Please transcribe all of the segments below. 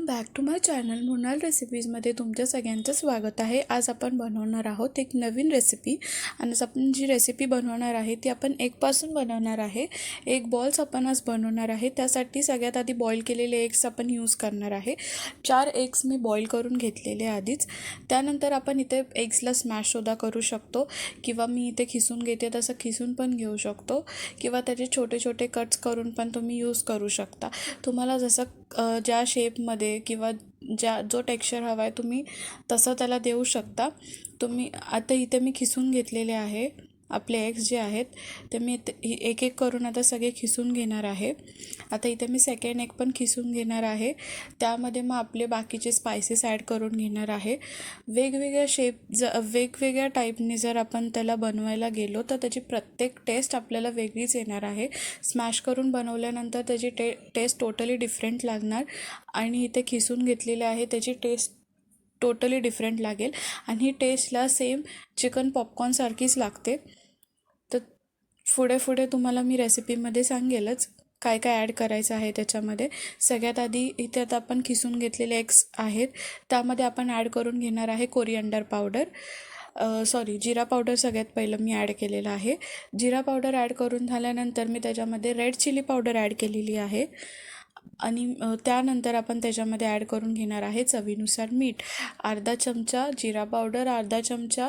Welcome back to my channel Mrunal रेसिपीजमध्ये तुमच्या सगळ्यांचं स्वागत आहे। आज आपण बनवणार आहोत एक नवीन रेसिपी आणि आपण जी रेसिपी बनवणार आहे ती आपण एगपासून बनवणार आहे। एग बॉल्स आपण आज बनवणार आहे। त्यासाठी सगळ्यात आधी बॉईल केलेले एग्स आपण यूज करणार आहे। 4 एग्स मी बॉईल करून घेतलेले आधीच। त्यानंतर आपण इथे एग्सला स्मॅश सुद्धा करू शकतो किंवा मी इथे खिसून घेते तसं खिसून पण घेऊ शकतो किंवा त्याचे छोटे छोटे कट्स करून पण तुम्ही यूज करू शकता। तुम्हाला जसं ज्या शेपमध्ये किंवा जो टेक्स्चर हवा आहे तुम्ही तसं त्याला देऊ शकता। तुम्ही आता इथे मी खिसून घेतलेले आहे आपले एग्स जे आहेत ते मी एक एक करून आता सगळे खिसून घेणार आहे। आता इथे मी सेकंड एग पण खिसून घेणार आहे। त्यामध्ये मग आपले बाकीचे स्पाइसेस ॲड करून घेणार आहे। वेगवेगळ्या वेगवेगळ्या टाईपने जर आपण त्याला बनवायला गेलो तर त्याची प्रत्येक टेस्ट आपल्याला वेगळीच येणार आहे। स्मॅश करून बनवल्यानंतर त्याची टेस्ट टोटली डिफरंट लागणार आणि इथे खिसून घेतलेले आहे त्याची टेस्ट टोटली डिफरंट लागेल आणि ही टेस्टला सेम चिकन पॉपकॉर्नसारखीच लागते। तर पुढे तुम्हाला मी रेसिपीमध्ये सांगेलच काय काय ॲड करायचं आहे त्याच्यामध्ये। सगळ्यात आधी इथे आता आपण खिसून घेतलेले एग्स आहेत त्यामध्ये आपण ॲड करून घेणार आहे कोरिअँडर पावडर जिरा पावडर सगळ्यात पहिलं मी ॲड केलेलं आहे। जिरा पावडर ॲड करून झाल्यानंतर मी त्याच्यामध्ये रेड चिली पावडर ॲड केलेली आहे आणि त्यानंतर आपण त्याच्यामध्ये ॲड करून घेणार आहे चवीनुसार मीठ। अर्धा चमचा जिरा पावडर, अर्धा चमचा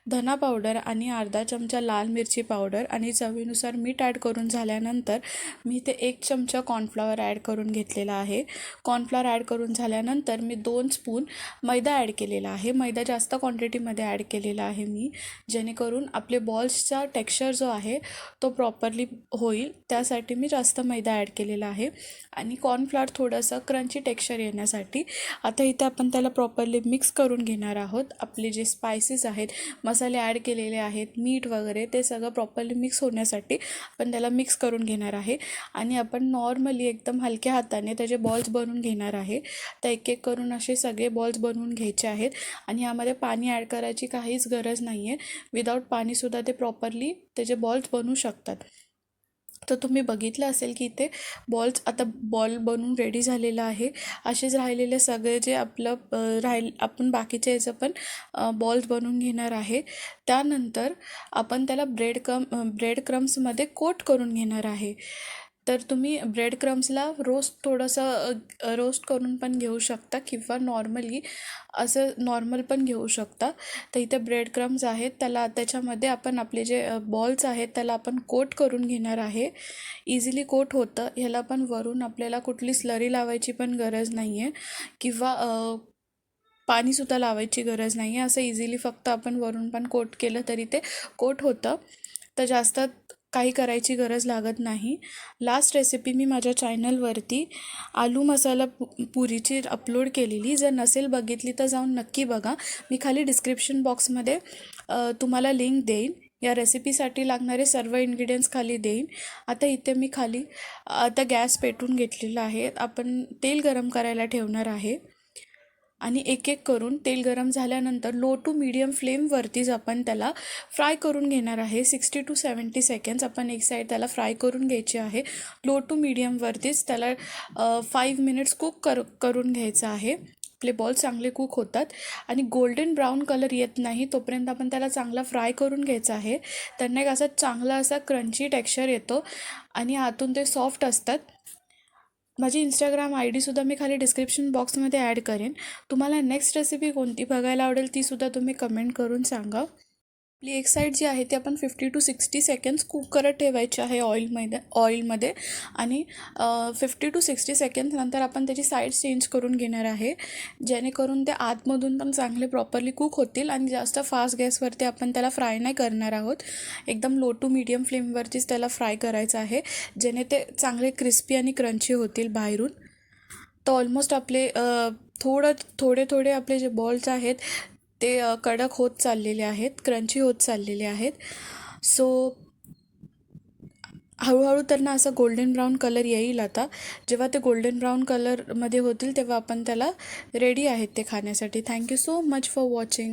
धना पावडर आणि अर्धा चमचा लाल मिरची पावडर आणि चवीनुसार मीठ ॲड करून झाल्यानंतर मी ते 1 चमचा कॉर्नफ्लॉवर ॲड करून घेतलेला आहे। कॉर्नफ्लॉवर ॲड करून झाल्यानंतर मी 2 स्पून मैदा ॲड केलेला आहे। मैदा जास्त क्वांटिटीमध्ये ॲड केलेला आहे मी, जेणेकरून आपले बॉल्सचा टेक्स्चर जो आहे तो प्रॉपरली होईल त्यासाठी मी जास्त मैदा ॲड केलेला आहे आणि कॉर्नफ्लॉवर थोडंसं क्रंची टेक्स्चर येण्यासाठी। आता इथे आपण त्याला प्रॉपरली मिक्स करून घेणार आहोत। आपले जे स्पाइसेस आहेत, मसाले ॲड केलेले आहेत, मीठ वगैरे ते सगळं प्रॉपरली मिक्स होण्यासाठी आपण त्याला मिक्स करून घेणार आहे आणि आपण नॉर्मली एकदम हलक्या हाताने त्याचे बॉल्स बनवून घेणार आहे। तर एक एक करून असे सगळे बॉल्स बनवून घ्यायचे आहेत आणि यामध्ये पाणी ॲड करायची काहीच गरज नाही आहे। विदाऊट पाणीसुद्धा ते प्रॉपरली त्याचे बॉल्स बनवू शकतात। तर तुम्ही बघितलं असेल की इथे आता बॉल बनवून रेडी झालेला आहे। असेच राहिलेले सगळे जे आपण बाकीचे याचं पण बॉल्स बनवून घेणार आहे। त्यानंतर आपण त्याला ब्रेड क्रम्समध्ये कोट करून घेणार आहे। तर तुम्ही ब्रेड क्रम्सला रोस्ट करून पण घेऊ शकता किंवा नॉर्मली असं नॉर्मल पण घेऊ शकता। तर इथे ब्रेड क्रम्स आहेत त्याच्यामध्ये आपण आपले जे बॉल्स आहेत त्याला आपण कोट करून घेणार आहे। इझिली कोट होतं, ह्याला पण वरून आपल्याला कुठली स्लरी लावायची पण गरज नाही आहे किंवा पाणीसुद्धा लावायची गरज नाही आहे। असं इझिली फक्त आपण वरून पण कोट केलं तरी ते कोट होतं, तर जास्त काही करायची गरज लागत नाही। लास्ट रेसिपी मी माझ्या चॅनलवरती आलू मसाला पुरीची अपलोड केलेली, जर नसेल बघितली तर जाऊन नक्की बघा। मी खाली डिस्क्रिप्शन बॉक्समध्ये तुम्हाला लिंक देईन। या रेसिपीसाठी लागणारे सर्व इन्ग्रेडियंट्स खाली देईन। आता इथे मी आता गॅस पेटवून घेतलेला आहे। आपण तेल गरम करायला ठेवणार आहे आणि एक एक करून तेल गरम झाल्यानंतर लो टू मीडियम फ्लेमवरतीच आपण त्याला फ्राय करून घेणार आहे। 60 to 70 सेकंड्स आपण एक साईड त्याला फ्राय करून घ्यायचे आहे। लो टू मीडियमवरतीच त्याला 5 मिनिट्स कुक करून घ्यायचं आहे। आपले बॉल चांगले कुक होतात आणि गोल्डन ब्राऊन कलर येत नाही तोपर्यंत आपण त्याला चांगला फ्राय करून घ्यायचा आहे। त्यांना एक चांगला असा क्रंची टेक्स्चर येतो आणि आतून ते सॉफ्ट असतात। माझी इंस्टाग्राम ID मी खाली डिस्क्रिप्शन बॉक्समध्ये ॲड करेन। तुम्हाला नेक्स्ट रेसिपी कोणती बघायला आवडेल तीसुद्धा तुम्ही कमेंट करून सांगा। आपली एक साईड जी आहे ती आपण 50 to 60 सेकंड्स कुक करत ठेवायची आहे ऑइलमध्ये आणि 50 to 60 सेकंड्स नंतर आपण त्याची साईड चेंज करून घेणार आहे, जेणेकरून ते आतमधून पण चांगले प्रॉपरली कुक होतील आणि जास्त फास्ट गॅसवरती आपण त्याला फ्राय नाही करणार आहोत। एकदम लो टू मीडियम फ्लेमवरतीच त्याला फ्राय करायचं आहे, जेणे ते चांगले क्रिस्पी आणि क्रंची होतील बाहेरून। तर ऑलमोस्ट आपले थोडे आपले जे बॉल्स आहेत ते कडक होत चाललेले आहेत, क्रंची होत चाललेले आहेत। सो हळूहळू त्यांना असं गोल्डन ब्राऊन कलर येईल। आता जेव्हा ते गोल्डन ब्राऊन कलरमध्ये होतील तेव्हा आपण त्याला रेडी आहेत ते खाण्यासाठी। Thank you so much for watching.